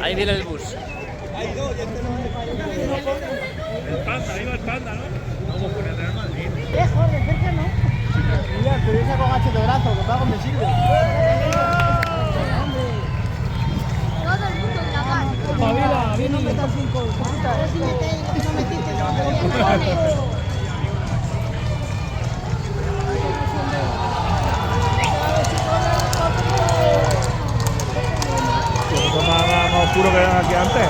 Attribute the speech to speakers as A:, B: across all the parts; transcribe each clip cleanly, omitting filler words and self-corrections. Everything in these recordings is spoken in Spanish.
A: Ahí viene el bus.
B: El Panda, ahí va el Panda, ¿no? Vamos por el Real Madrid.
C: Lejos, de cerca no. Mira, pero yo saco gacho de brazo, que pago me sirve.
D: Todo el mundo grabar.
C: Pavila, bien, no metas 5 putas.
D: Pero si no metiste,
B: Más oscuro que eran aquí antes.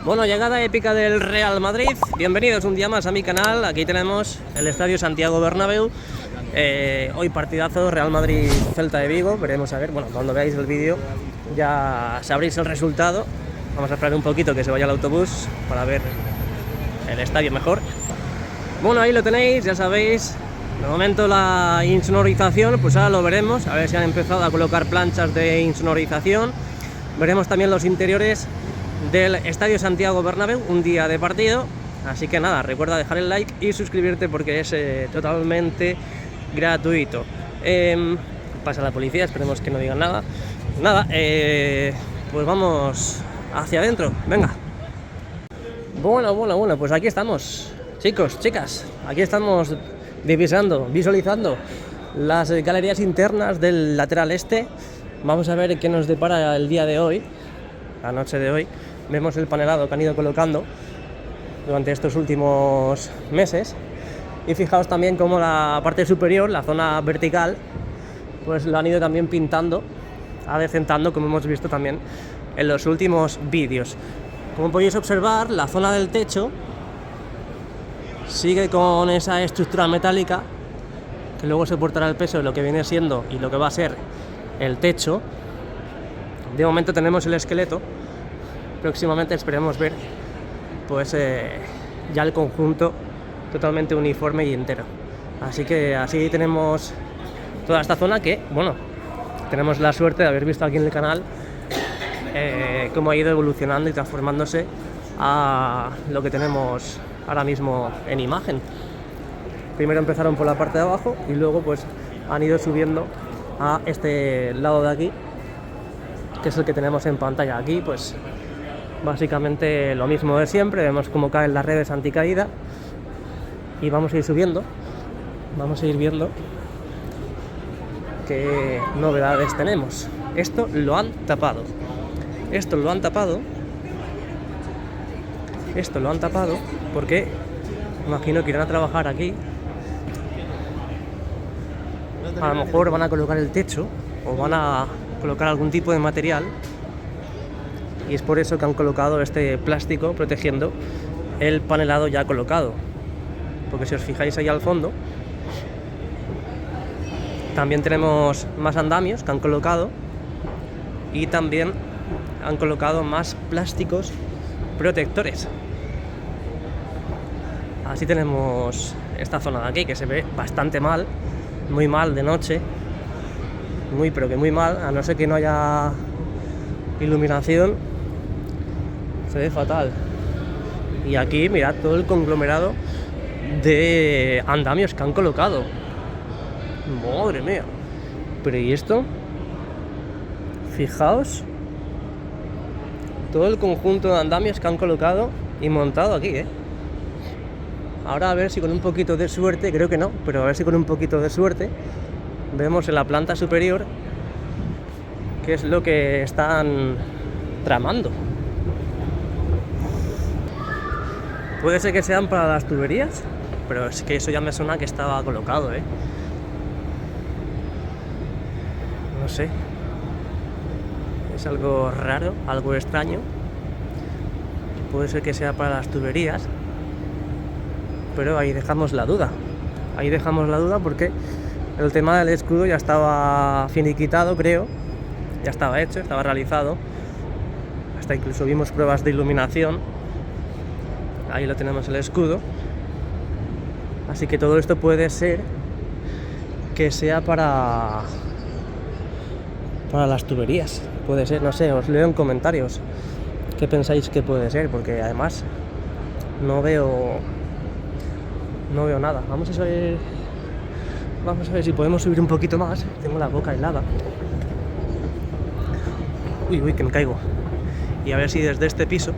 A: Bueno, llegada épica del Real Madrid. Bienvenidos un día más a mi canal. Aquí tenemos el Estadio Santiago Bernabéu. Hoy partidazo Real Madrid-Celta de Vigo. Veremos a ver, bueno, cuando veáis el vídeo ya sabréis el resultado. Vamos a esperar un poquito que se vaya el autobús para ver el estadio mejor. Bueno, ahí lo tenéis, ya sabéis. De momento la insonorización, pues ahora lo veremos. A ver si han empezado a colocar planchas de insonorización. Veremos también los interiores del Estadio Santiago Bernabéu, un día de partido. Así que nada, recuerda dejar el like y suscribirte porque es totalmente gratuito. Pasa la policía, esperemos que no digan nada. Nada, pues vamos hacia adentro, venga. Bueno, pues aquí estamos, chicos, chicas. Aquí estamos visualizando las galerías internas del lateral este. Vamos a ver qué nos depara el día de hoy, la noche de hoy. Vemos el panelado que han ido colocando durante estos últimos meses. Y fijaos también cómo la parte superior, la zona vertical, pues lo han ido también pintando, adecentando, como hemos visto también en los últimos vídeos. Como podéis observar, la zona del techo sigue con esa estructura metálica que luego soportará el peso de lo que viene siendo y lo que va a ser el techo. De momento tenemos el esqueleto. Próximamente esperemos ver pues ya el conjunto totalmente uniforme y entero. Así que así tenemos toda esta zona que, bueno, tenemos la suerte de haber visto aquí en el canal cómo ha ido evolucionando y transformándose a lo que tenemos ahora mismo en imagen. Primero empezaron por la parte de abajo y luego pues han ido subiendo a este lado de aquí, que es el que tenemos en pantalla. Aquí pues básicamente lo mismo de siempre, vemos cómo caen las redes anticaída y vamos a ir subiendo, vamos a ir viendo qué novedades tenemos. Esto lo han tapado, porque imagino que irán a trabajar aquí. A lo mejor van a colocar el techo o van a colocar algún tipo de material, y es por eso que han colocado este plástico protegiendo el panelado ya colocado. Porque si os fijáis ahí al fondo también tenemos más andamios que han colocado, y también han colocado más plásticos protectores. Así tenemos esta zona de aquí, que se ve bastante mal, muy mal de noche, pero que muy mal, a no ser que no haya iluminación, se ve fatal. Y aquí mirad todo el conglomerado de andamios que han colocado. Madre mía. Pero ¿y esto? Fijaos todo el conjunto de andamios que han colocado y montado aquí, Ahora a ver si con un poquito de suerte, creo que no, pero a ver si con un poquito de suerte vemos en la planta superior qué es lo que están tramando. Puede ser que sean para las tuberías, pero es que eso ya me suena que estaba colocado, No sé. Es algo raro, algo extraño. Puede ser que sea para las tuberías, pero ahí dejamos la duda. Porque el tema del escudo ya estaba finiquitado, creo. Ya estaba hecho, estaba realizado. Hasta incluso vimos pruebas de iluminación. Ahí lo tenemos, el escudo. Así que todo esto puede ser que sea para las tuberías. Puede ser, no sé, os leo en comentarios qué pensáis que puede ser, porque además no veo nada. Vamos a salir Vamos a ver si podemos subir un poquito más. Tengo la boca helada. Uy, uy, que me caigo. Y a ver si desde este piso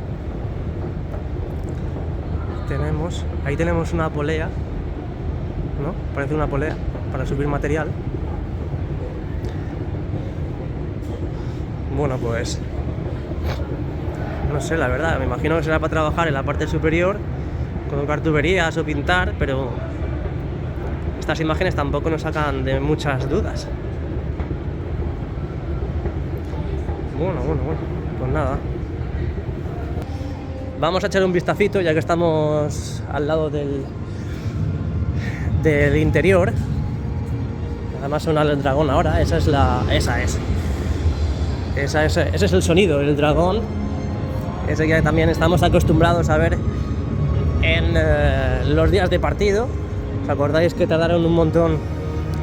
A: tenemos... Ahí tenemos una polea, ¿no? Parece una polea para subir material. Bueno, pues... no sé, la verdad, me imagino que será para trabajar en la parte superior, colocar tuberías o pintar, pero estas imágenes tampoco nos sacan de muchas dudas. Bueno, pues nada. Vamos a echar un vistacito ya que estamos al lado del interior. Además suena el dragón ahora, ese es el sonido del dragón. Ese que también estamos acostumbrados a ver en los días de partido. ¿Os acordáis que tardaron un montón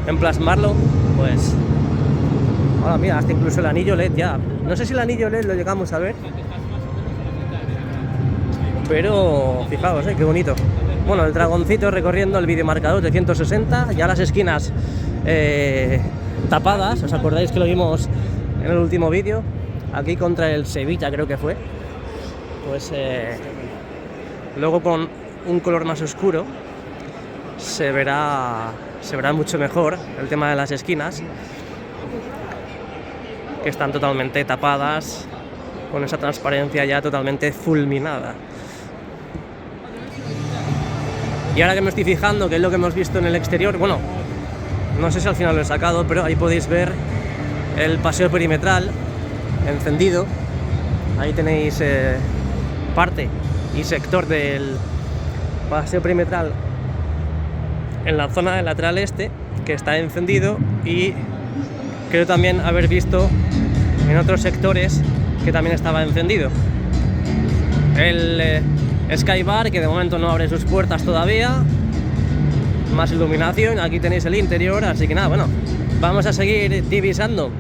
A: en plasmarlo? Pues ahora mira, hasta incluso el anillo LED ya. No sé si el anillo LED lo llegamos a ver, pero fijaos, qué bonito. Bueno, el dragoncito recorriendo el videomarcador de 160, ya las esquinas tapadas. ¿Os acordáis que lo vimos en el último vídeo? Aquí contra el Sevilla creo que fue. Pues luego con un color más oscuro se verá mucho mejor el tema de las esquinas, que están totalmente tapadas con esa transparencia ya totalmente fulminada. Y ahora que me estoy fijando, que es lo que hemos visto en el exterior, bueno, no sé si al final lo he sacado, pero ahí podéis ver el paseo perimetral encendido. Ahí tenéis parte y sector del paseo perimetral en la zona del lateral este, que está encendido, y creo también haber visto en otros sectores que también estaba encendido. El Skybar, que de momento no abre sus puertas todavía, más iluminación. Aquí tenéis el interior, así que nada, bueno, vamos a seguir divisando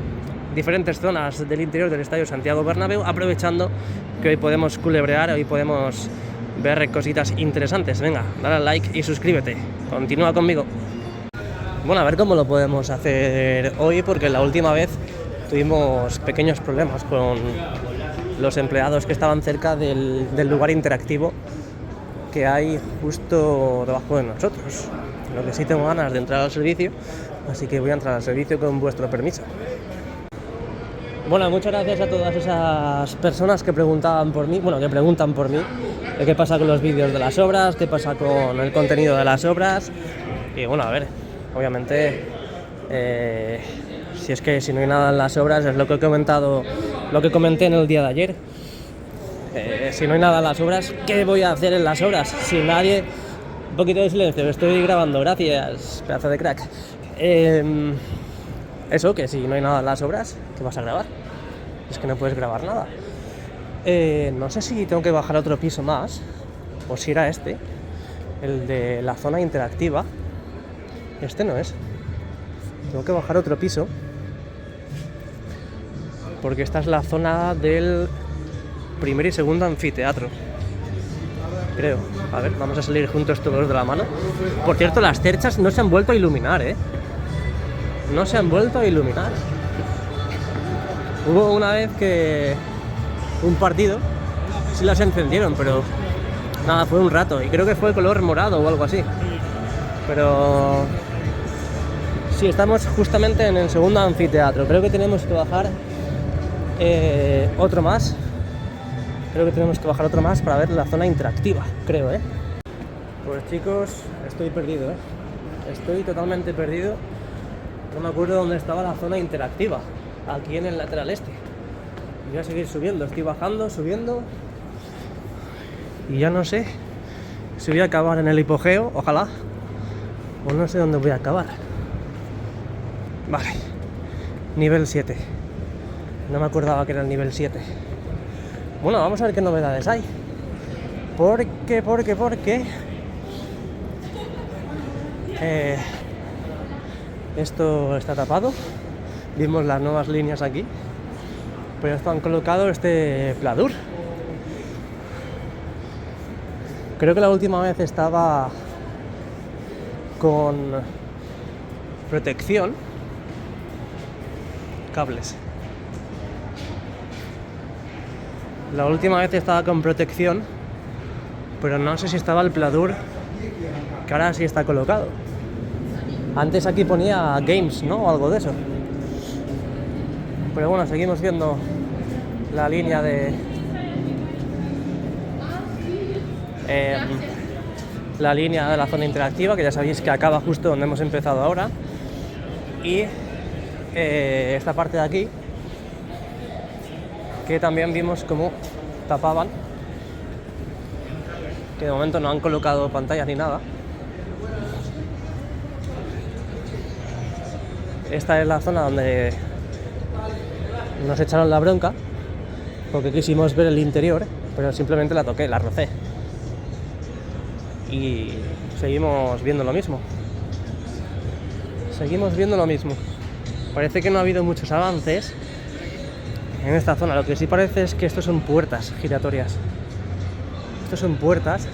A: diferentes zonas del interior del Estadio Santiago Bernabéu, aprovechando que hoy podemos culebrear, hoy podemos ver cositas interesantes. Venga, dale al like y suscríbete, continúa conmigo. Bueno, a ver cómo lo podemos hacer hoy, porque la última vez tuvimos pequeños problemas con los empleados que estaban cerca del lugar interactivo que hay justo debajo de nosotros. Lo que sí tengo ganas de entrar al servicio, así que voy a entrar al servicio con vuestro permiso. Bueno, muchas gracias a todas esas personas que preguntaban por mí, bueno, que preguntan por mí, de qué pasa con los vídeos de las obras, qué pasa con el contenido de las obras. Y bueno, a ver, obviamente, si no hay nada en las obras, es lo que he comentado, lo que comenté en el día de ayer. Si no hay nada en las obras, ¿qué voy a hacer en las obras? Si nadie... Un poquito de silencio, estoy grabando, gracias, pedazo de crack. Eso, que si no hay nada en las obras, ¿qué vas a grabar? Es que no puedes grabar nada. No sé si tengo que bajar a otro piso más, o si era este, el de la zona interactiva. Este no es. Tengo que bajar a otro piso, porque esta es la zona del primer y segundo anfiteatro, creo. A ver, vamos a salir juntos todos de la mano. Por cierto, las cerchas no se han vuelto a iluminar, no se han vuelto a iluminar. Hubo una vez que un partido sí las encendieron, pero nada, fue un rato, y creo que fue color morado o algo así. Pero sí, estamos justamente en el segundo anfiteatro. Creo que tenemos que bajar otro más. Creo que tenemos que bajar otro más para ver la zona interactiva, creo, Pues chicos, estoy perdido, Estoy totalmente perdido. No me acuerdo dónde estaba la zona interactiva. Aquí en el lateral este. Voy a seguir subiendo, estoy bajando, subiendo. Y ya no sé si voy a acabar en el hipogeo, ojalá. O no sé dónde voy a acabar. Vale. Nivel 7. No me acordaba que era el nivel 7. Bueno, vamos a ver qué novedades hay. Porque esto está tapado. Vimos las nuevas líneas aquí, pero esto han colocado este pladur. Creo que la última vez estaba con protección, cables. La última vez estaba con protección, pero no sé si estaba el pladur, que ahora sí está colocado. Antes aquí ponía games, ¿no? O algo de eso. Pero bueno, seguimos viendo la línea de... la línea de la zona interactiva, que ya sabéis que acaba justo donde hemos empezado ahora. Y esta parte de aquí, que también vimos cómo tapaban, que de momento no han colocado pantallas ni nada. Esta es la zona donde nos echaron la bronca porque quisimos ver el interior, pero simplemente la toqué, la rocé. Y seguimos viendo lo mismo. Seguimos viendo lo mismo. Parece que no ha habido muchos avances en esta zona. Lo que sí parece es que estos son puertas giratorias. Estos son puertas.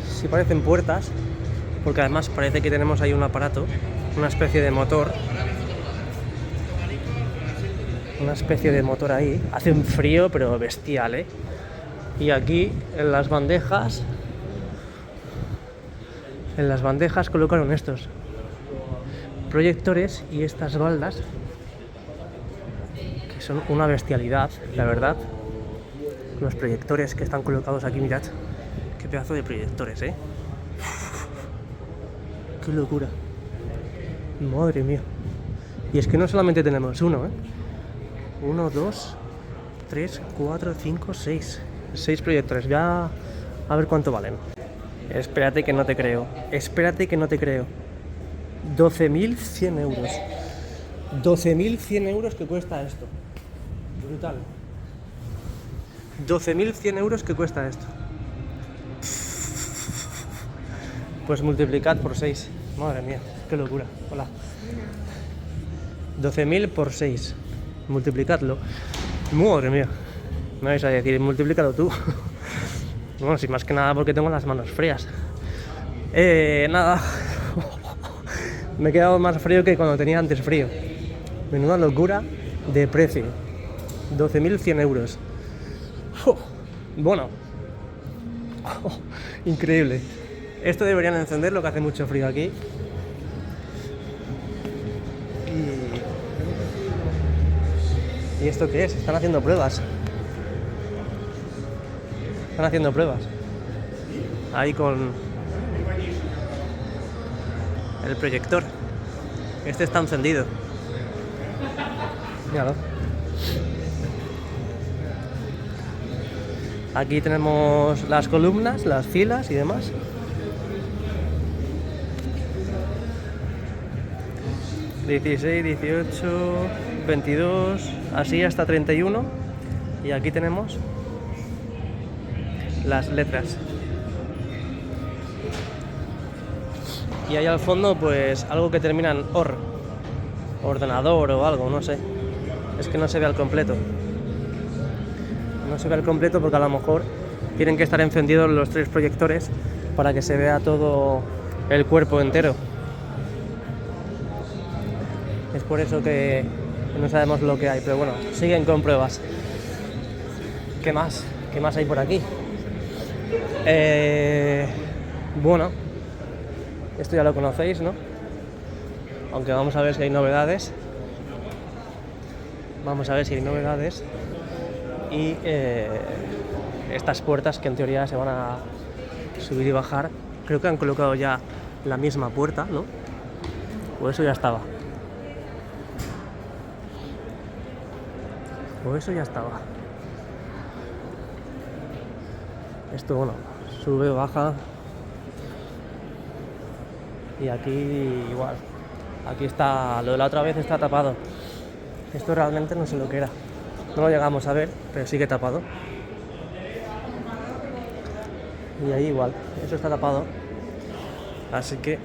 A: Sí parecen puertas, porque además parece que tenemos ahí un aparato, una especie de motor. Una especie de motor ahí. Hace un frío, pero bestial, ¿eh? Y aquí, en las bandejas colocaron estos proyectores y estas baldas, que son una bestialidad, la verdad. Los proyectores que están colocados aquí, mirad, qué pedazo de proyectores, ¿eh? Qué locura. Madre mía. Y es que no solamente tenemos uno, ¿eh? 1, 2, 3, 4, 5, 6. 6 proyectores. Ya a ver cuánto valen. Espérate que no te creo. Espérate que no te creo. 12.100 euros. 12.100 euros que cuesta esto. Brutal. 12.100 euros que cuesta esto. Pues multiplicad por 6. Madre mía, qué locura. Hola. 12.000 por 6. Multiplicadlo. Madre mía. Me vais a decir, multiplícalo tú. Bueno, sí, más que nada porque tengo las manos frías. Nada. Me he quedado más frío que cuando tenía antes frío. Menuda locura de precio. 12.100 euros. Bueno. Increíble. Esto deberían encender, lo que hace mucho frío aquí. ¿Y esto qué es? Están haciendo pruebas. Están haciendo pruebas. Ahí con el proyector. Este está encendido. Míralo. Aquí tenemos las columnas, las filas y demás. ...16, 18, 22... así hasta 31... y aquí tenemos las letras. Y ahí al fondo pues algo que termina en OR, ordenador o algo, no sé. Es que no se ve al completo. No se ve al completo porque a lo mejor tienen que estar encendidos los 3 proyectores para que se vea todo el cuerpo entero. Es por eso que no sabemos lo que hay, pero bueno, siguen con pruebas. ¿Qué más? ¿Qué más hay por aquí? Bueno, esto ya lo conocéis, ¿no? Aunque vamos a ver si hay novedades. Vamos a ver si hay novedades. Y estas puertas que en teoría se van a subir y bajar. Creo que han colocado ya la misma puerta, ¿no? O eso ya estaba. O eso ya estaba. Esto, bueno, sube, baja. Y aquí igual. Aquí está, lo de la otra vez está tapado. Esto realmente no sé lo que era. No lo llegamos a ver, pero sigue tapado. Y ahí igual, eso está tapado. Así que,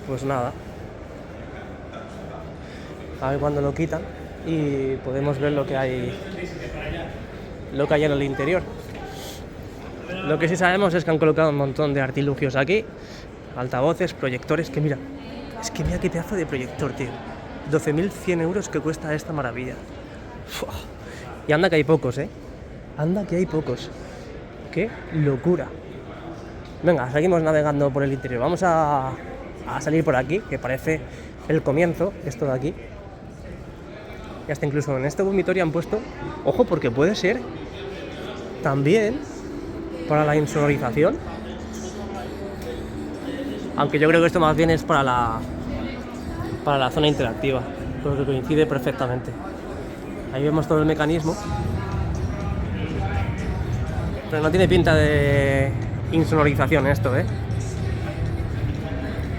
A: pues nada. A ver cuándo lo quitan y podemos ver lo que hay en el interior. Lo que sí sabemos es que han colocado un montón de artilugios aquí altavoces, proyectores, que mira, es que mira qué pedazo de proyector, tío. 12.100 euros que cuesta esta maravilla. Fua. Y anda que hay pocos, anda que hay pocos. ¡Qué locura! Venga, seguimos navegando por el interior. Vamos a salir por aquí, que parece el comienzo, esto de aquí. Y hasta incluso en este dormitorio han puesto, ojo, porque puede ser también para la insonorización. Aunque yo creo que esto más bien es para la zona interactiva, porque coincide perfectamente. Ahí vemos todo el mecanismo. Pero no tiene pinta de insonorización esto,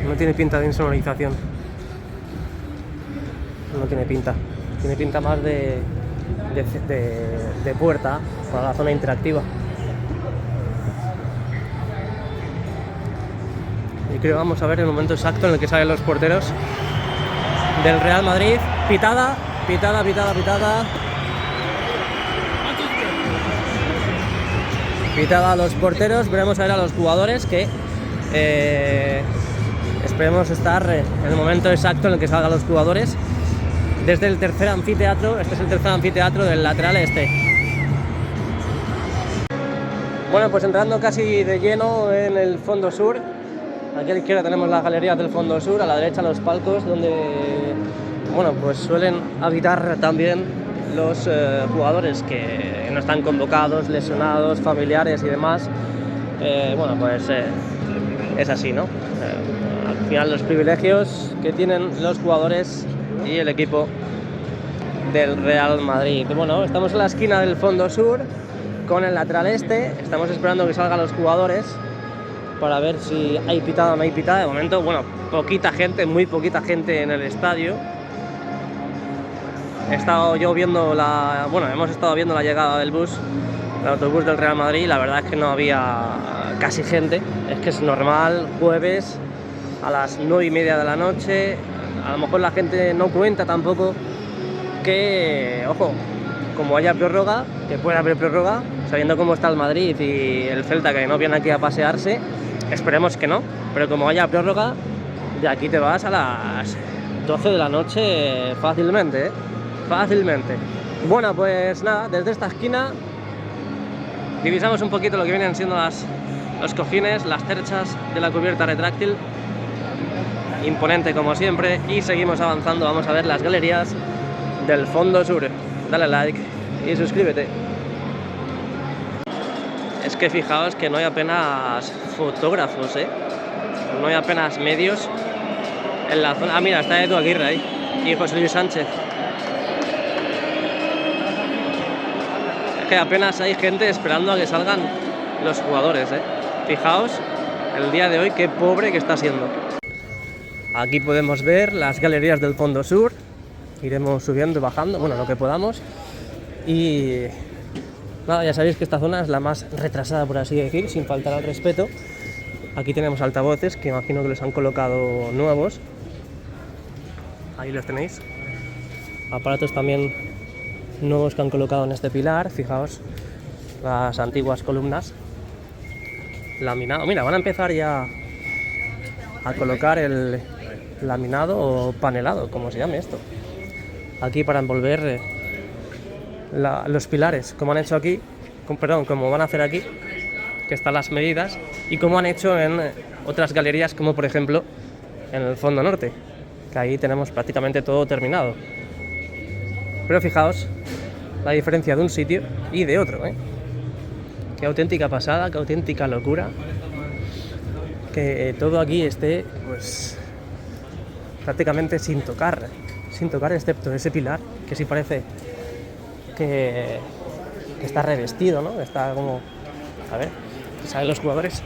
A: No tiene pinta de insonorización. No tiene pinta. Tiene pinta más de puerta para la zona interactiva. Y creo que vamos a ver el momento exacto en el que salen los porteros del Real Madrid. Pitada, pitada, pitada, pitada. Pitada a los porteros. Veremos a ver a los jugadores que esperemos estar en el momento exacto en el que salgan los jugadores desde el tercer anfiteatro. Este es el tercer anfiteatro del lateral este. Bueno, pues entrando casi de lleno en el fondo sur. Aquí a la izquierda tenemos las galerías del fondo sur, a la derecha los palcos donde, bueno, pues suelen habitar también los jugadores que no están convocados, lesionados, familiares y demás. Bueno, pues es así, ¿no? Al final los privilegios que tienen los jugadores y el equipo del Real Madrid. Bueno, estamos en la esquina del fondo sur con el lateral este. Estamos esperando que salgan los jugadores para ver si hay pitada o no hay pitada. De momento, bueno, poquita gente, muy poquita gente en el estadio. He estado yo viendo hemos estado viendo la llegada del bus, el autobús del Real Madrid. La verdad es que no había casi gente. Es que es normal, jueves a las 9:30 de la noche. A lo mejor la gente no cuenta tampoco que, ojo, como haya prórroga, que puede haber prórroga, sabiendo cómo está el Madrid y el Celta, que no viene aquí a pasearse. Esperemos que no, pero como haya prórroga, de aquí te vas a las 12 de la noche fácilmente, fácilmente. Bueno, pues nada, desde esta esquina divisamos un poquito lo que vienen siendo los cojines, las terchas de la cubierta retráctil. Imponente como siempre, y seguimos avanzando. Vamos a ver las galerías del fondo sur. Dale like y suscríbete. Es que fijaos que no hay apenas fotógrafos, no hay apenas medios en la zona. Ah, mira, está Edu Aguirre ahí y José Luis Sánchez. Es que apenas hay gente esperando a que salgan los jugadores, Fijaos el día de hoy qué pobre que está siendo. Aquí podemos ver las galerías del fondo sur. Iremos subiendo y bajando, bueno, lo que podamos. Y nada, ya sabéis que esta zona es la más retrasada, por así decir, sin faltar al respeto. Aquí tenemos altavoces, que imagino que los han colocado nuevos. Ahí los tenéis. Aparatos también nuevos que han colocado en este pilar. Fijaos las antiguas columnas. Laminado. Mira, van a empezar ya a colocar el laminado o panelado, como se llame esto. Aquí para envolver los pilares, como han hecho aquí, como van a hacer aquí, que están las medidas, y como han hecho en otras galerías, como por ejemplo en el fondo norte, que ahí tenemos prácticamente todo terminado. Pero fijaos la diferencia de un sitio y de otro, Qué auténtica pasada, qué auténtica locura que todo aquí esté, pues, prácticamente sin tocar, excepto ese pilar, que sí parece que está revestido, ¿no? Está como, a ver, ¿salen los jugadores?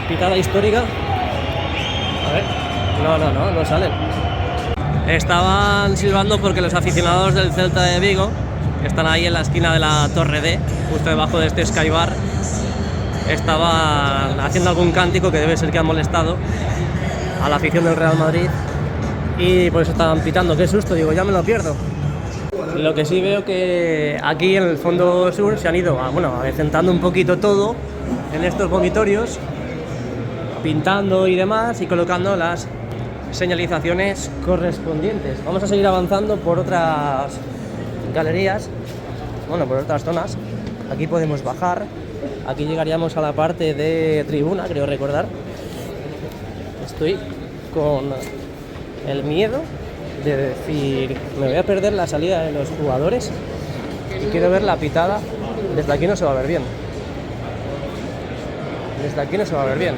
A: Pitada histórica. A ver, no salen. Estaban silbando porque los aficionados del Celta de Vigo, que están ahí en la esquina de la Torre D, justo debajo de este Skybar, estaban haciendo algún cántico que debe ser que han molestado a la afición del Real Madrid, y por eso estaban pitando. Qué susto, digo, ya me lo pierdo. Lo que sí veo que aquí en el fondo sur se han ido avecentando un poquito todo en estos vomitorios, pintando y demás y colocando las señalizaciones correspondientes. Vamos a seguir avanzando por otras galerías, por otras zonas. Aquí podemos bajar, aquí llegaríamos a la parte de tribuna, creo recordar. Estoy con el miedo de decir, me voy a perder la salida de los jugadores y quiero ver la pitada. Desde aquí no se va a ver bien. Desde aquí no se va a ver bien.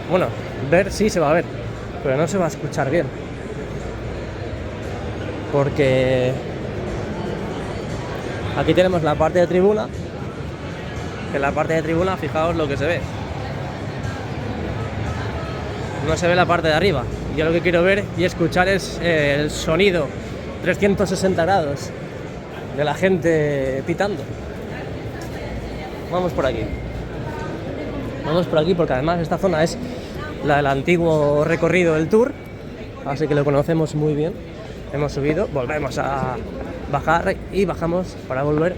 A: Bueno, ver sí se va a ver, pero no se va a escuchar bien. Porque aquí tenemos la parte de tribuna, que en la parte de tribuna, fijaos lo que se ve. No se ve la parte de arriba. Yo lo que quiero ver y escuchar es el sonido 360 grados de la gente pitando. Vamos por aquí. Vamos por aquí porque además esta zona es la del antiguo recorrido del Tour, así que lo conocemos muy bien. Hemos subido, volvemos a bajar y bajamos para volver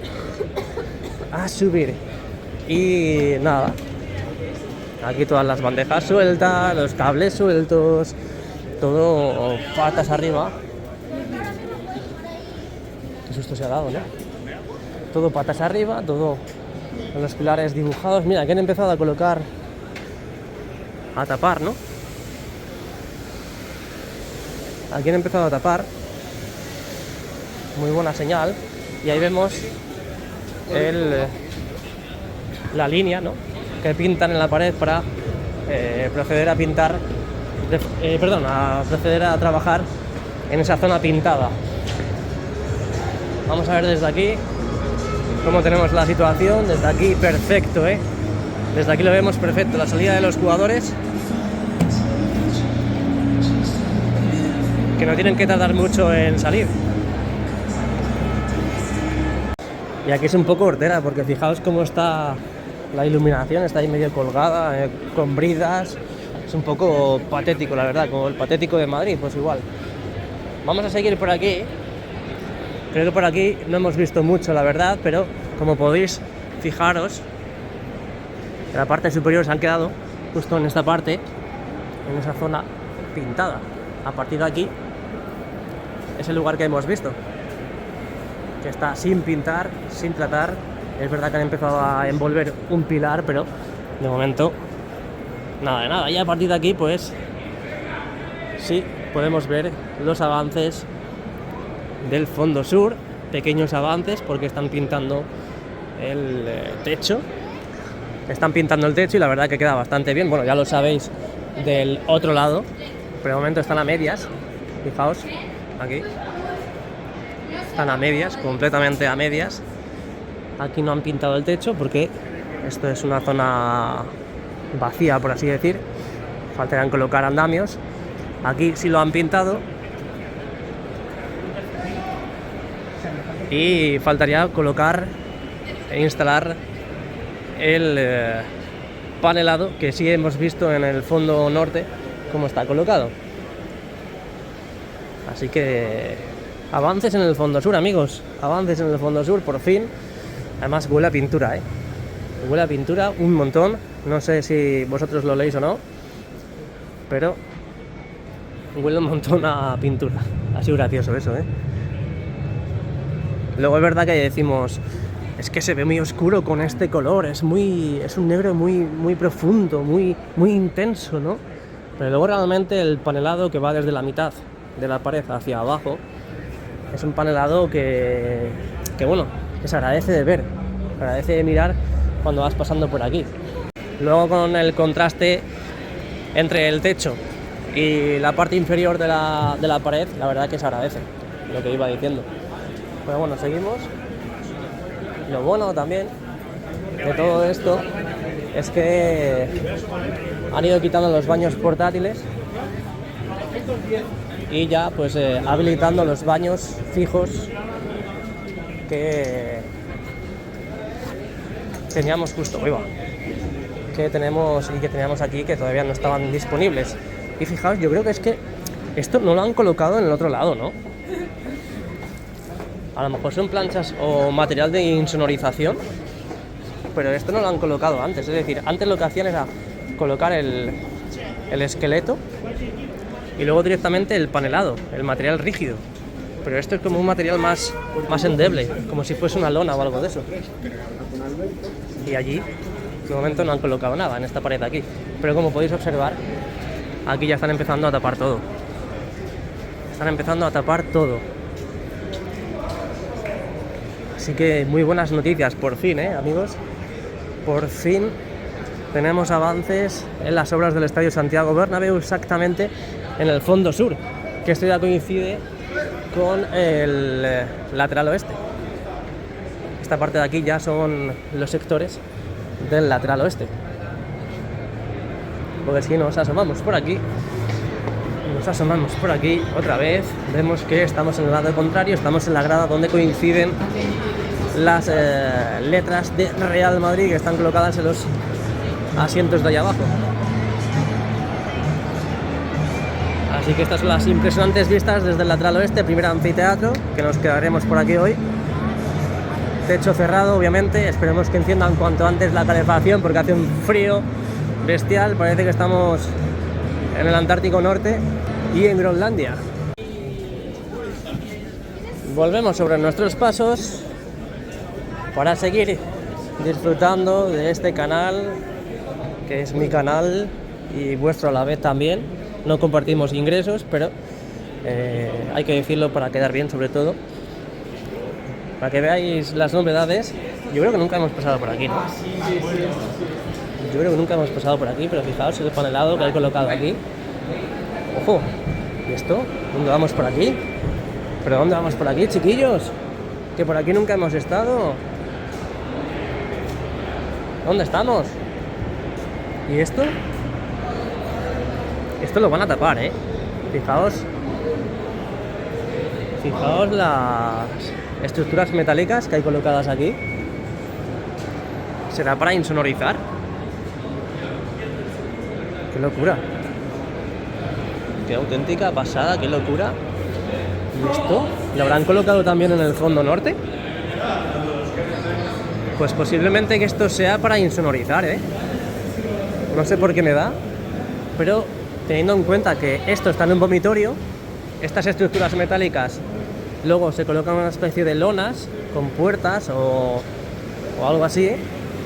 A: a subir. Y nada, aquí todas las bandejas sueltas, los cables sueltos, todo patas arriba. Qué susto se ha dado, ¿no? Todo patas arriba, todo con los pilares dibujados. Mira, que han empezado a colocar, a tapar, ¿no? Aquí han empezado a tapar. Muy buena señal. Y ahí vemos la línea, ¿no?, que pintan en la pared para proceder a pintar, a proceder a trabajar en esa zona pintada. Vamos a ver desde aquí cómo tenemos la situación. Desde aquí perfecto, desde aquí lo vemos perfecto, la salida de los jugadores, que no tienen que tardar mucho en salir. Y aquí es un poco hortera porque fijaos cómo está la iluminación, está ahí medio colgada, con bridas. Es un poco patético, la verdad, como el patético de Madrid, pues igual. Vamos a seguir por aquí. Creo que por aquí no hemos visto mucho, la verdad, pero como podéis fijaros, en la parte superior se han quedado justo en esta parte, en esa zona pintada. A partir de aquí es el lugar que hemos visto, que está sin pintar, sin tratar. Es verdad que han empezado a envolver un pilar, pero de momento nada de nada. Y a partir de aquí, pues sí, podemos ver los avances del fondo sur, pequeños avances, porque están pintando el techo. Están pintando el techo y la verdad que queda bastante bien. Bueno, ya lo sabéis del otro lado, pero de momento están a medias. Fijaos, aquí están a medias, completamente a medias. Aquí no han pintado el techo porque esto es una zona vacía, por así decir. Faltarán colocar andamios. Aquí sí lo han pintado. Y faltaría colocar e instalar el panelado, que sí hemos visto en el fondo norte cómo está colocado. Así que avances en el fondo sur, amigos. Avances en el fondo sur, por fin. Además huele a pintura, huele a pintura un montón. No sé si vosotros lo leéis o no, pero huele un montón a pintura. Ha sido gracioso eso, Luego es verdad que decimos, es que se ve muy oscuro con este color, es un negro muy profundo, muy intenso, ¿no? Pero luego realmente el panelado que va desde la mitad de la pared hacia abajo es un panelado que se agradece de ver, se agradece de mirar cuando vas pasando por aquí. Luego con el contraste entre el techo y la parte inferior de la pared, la verdad que se agradece, lo que iba diciendo. Pero bueno, seguimos. Lo bueno también de todo esto es que han ido quitando los baños portátiles y ya pues habilitando los baños fijos que teníamos que teníamos aquí, que todavía no estaban disponibles. Y fijaos, yo creo que es que esto no lo han colocado en el otro lado, ¿no? A lo mejor son planchas o material de insonorización, pero esto no lo han colocado antes. Es decir, antes lo que hacían era colocar el esqueleto y luego directamente el panelado, el material rígido. Pero esto es como un material más endeble, como si fuese una lona o algo de eso. Y allí, de momento, no han colocado nada en esta pared de aquí. Pero como podéis observar, aquí ya están empezando a tapar todo. Están empezando a tapar todo. Así que muy buenas noticias, por fin, amigos. Por fin tenemos avances en las obras del Estadio Santiago Bernabéu, exactamente en el fondo sur, que esto ya coincide con el lateral oeste. Esta parte de aquí ya son los sectores del lateral oeste. Porque si nos asomamos por aquí, otra vez, vemos que estamos en el lado contrario, estamos en la grada donde coinciden las letras de Real Madrid que están colocadas en los asientos de allá abajo. Así que estas son las impresionantes vistas desde el lateral oeste, primer anfiteatro, que nos quedaremos por aquí hoy. Techo cerrado, obviamente, esperemos que enciendan cuanto antes la calefacción porque hace un frío bestial, parece que estamos en el Antártico Norte y en Groenlandia. Volvemos sobre nuestros pasos para seguir disfrutando de este canal, que es mi canal y vuestro a la vez también. No compartimos ingresos, pero hay que decirlo para quedar bien, sobre todo para que veáis las novedades. Yo creo que nunca hemos pasado por aquí, ¿no? Yo creo que nunca hemos pasado por aquí, pero fijaos el panelado que hay colocado aquí. ¡Ojo! ¿Y esto? ¿Dónde vamos por aquí? ¿Pero dónde vamos por aquí, chiquillos? Que por aquí nunca hemos estado. ¿Dónde estamos? ¿Y esto? Esto lo van a tapar, Fijaos las estructuras metálicas que hay colocadas aquí. ¿Será para insonorizar? ¡Qué locura! ¡Qué auténtica pasada! ¡Qué locura! ¿Y esto? ¿Lo habrán colocado también en el fondo norte? Pues posiblemente que esto sea para insonorizar, No sé por qué me da, pero teniendo en cuenta que esto está en un vomitorio, estas estructuras metálicas luego se colocan una especie de lonas con puertas o algo así,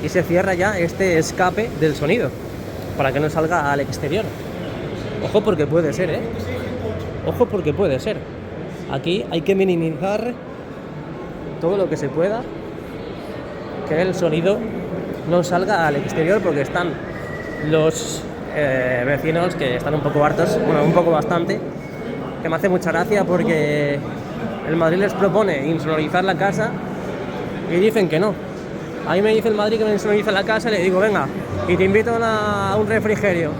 A: y se cierra ya este escape del sonido para que no salga al exterior. Ojo porque puede ser, Ojo porque puede ser. Aquí hay que minimizar todo lo que se pueda, que el sonido no salga al exterior, porque están los vecinos que están un poco hartos, bueno, un poco bastante, que me hace mucha gracia porque el Madrid les propone insonorizar la casa y dicen que no. A mí me dice el Madrid que me insonoriza la casa y le digo, venga, y te invito a un refrigerio.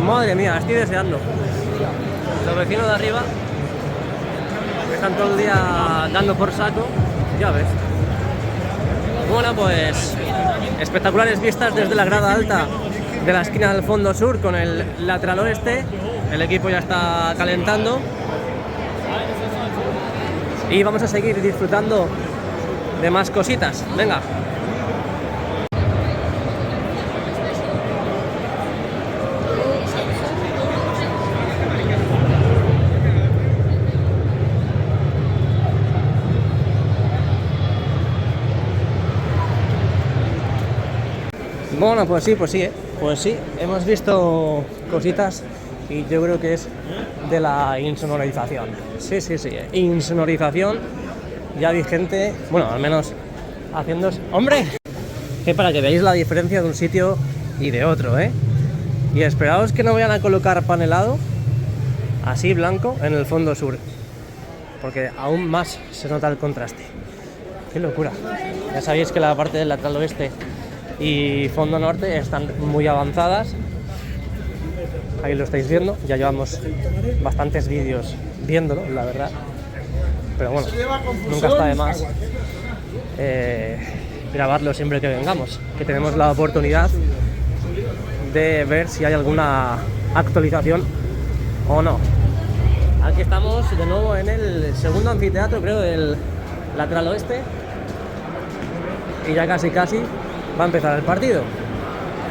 A: Madre mía, estoy deseando. Los vecinos de arriba están todo el día dando por saco, ya ves. Bueno, pues espectaculares vistas desde la grada alta de la esquina del fondo sur con el lateral oeste. El equipo ya está calentando y vamos a seguir disfrutando de más cositas. Venga. Bueno, pues sí, pues sí, hemos visto cositas y yo creo que es de la insonorización. Sí, insonorización ya vigente, bueno, al menos haciendo... ¡Hombre! Que para que veáis la diferencia de un sitio y de otro, Y esperaos que no vayan a colocar panelado así blanco en el fondo sur, porque aún más se nota el contraste. ¡Qué locura! Ya sabéis que la parte del lateral oeste y fondo norte están muy avanzadas. Ahí lo estáis viendo, ya llevamos bastantes vídeos viéndolo, la verdad, pero bueno, nunca está de más grabarlo siempre que vengamos, que tenemos la oportunidad de ver si hay alguna actualización o no. Aquí estamos de nuevo en el segundo anfiteatro, creo, del lateral oeste. Y ya casi va a empezar el partido.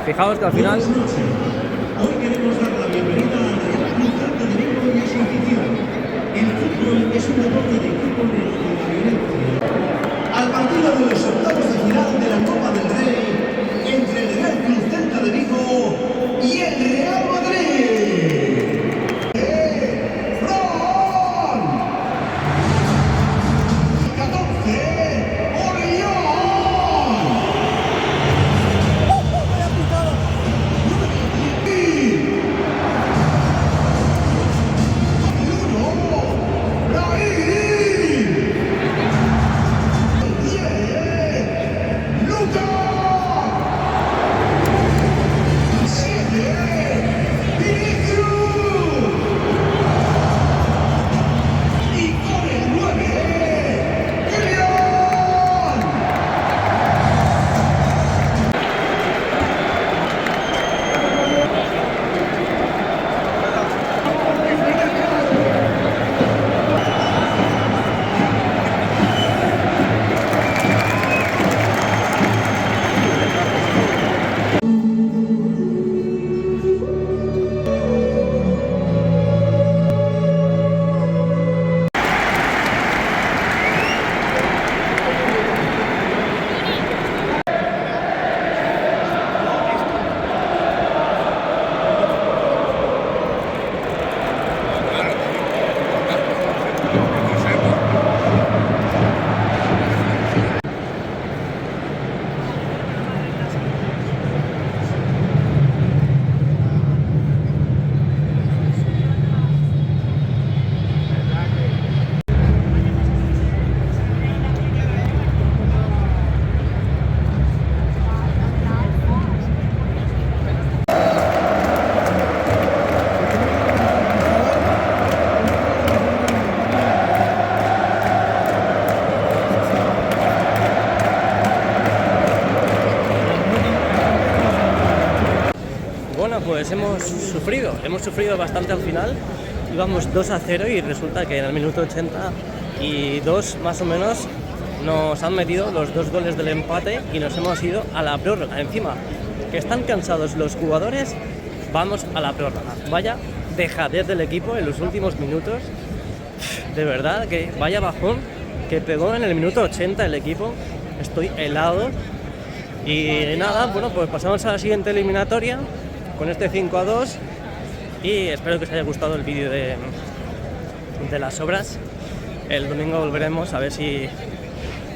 A: Fijaos que al final...
E: Hoy queremos dar la bienvenida al Real Club Celta de Vigo y a su afición. El fútbol es un deporte de equipo en el que la violencia. Al partido de los octavos de final de la Copa del Rey entre el Real Club Celta de Vigo y el Real Madrid. ¡Fran! 14, Orión.
A: Pues hemos sufrido bastante al final. Íbamos 2-0 y resulta que en el minuto 82 más o menos nos han metido los 2 goles del empate y nos hemos ido a la prórroga. Encima, que están cansados los jugadores, vamos a la prórroga. Vaya dejadez del equipo en los últimos minutos. De verdad que vaya bajón que pegó en el minuto 80 el equipo. Estoy helado. Y nada, bueno, pues pasamos a la siguiente eliminatoria con este 5-2 y espero que os haya gustado el vídeo de las obras. El domingo volveremos a ver si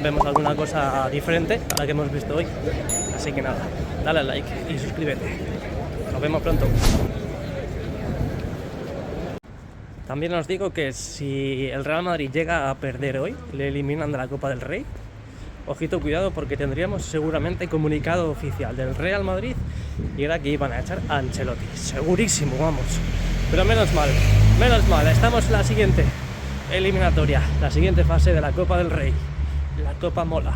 A: vemos alguna cosa diferente a la que hemos visto hoy. Así que nada, dale al like y suscríbete. Nos vemos pronto. También os digo que si el Real Madrid llega a perder hoy, le eliminan de la Copa del Rey. Ojito, cuidado, porque tendríamos seguramente comunicado oficial del Real Madrid y era que iban a echar a Ancelotti. Segurísimo, vamos. Pero menos mal, estamos en la siguiente eliminatoria, la siguiente fase de la Copa del Rey. La Copa mola.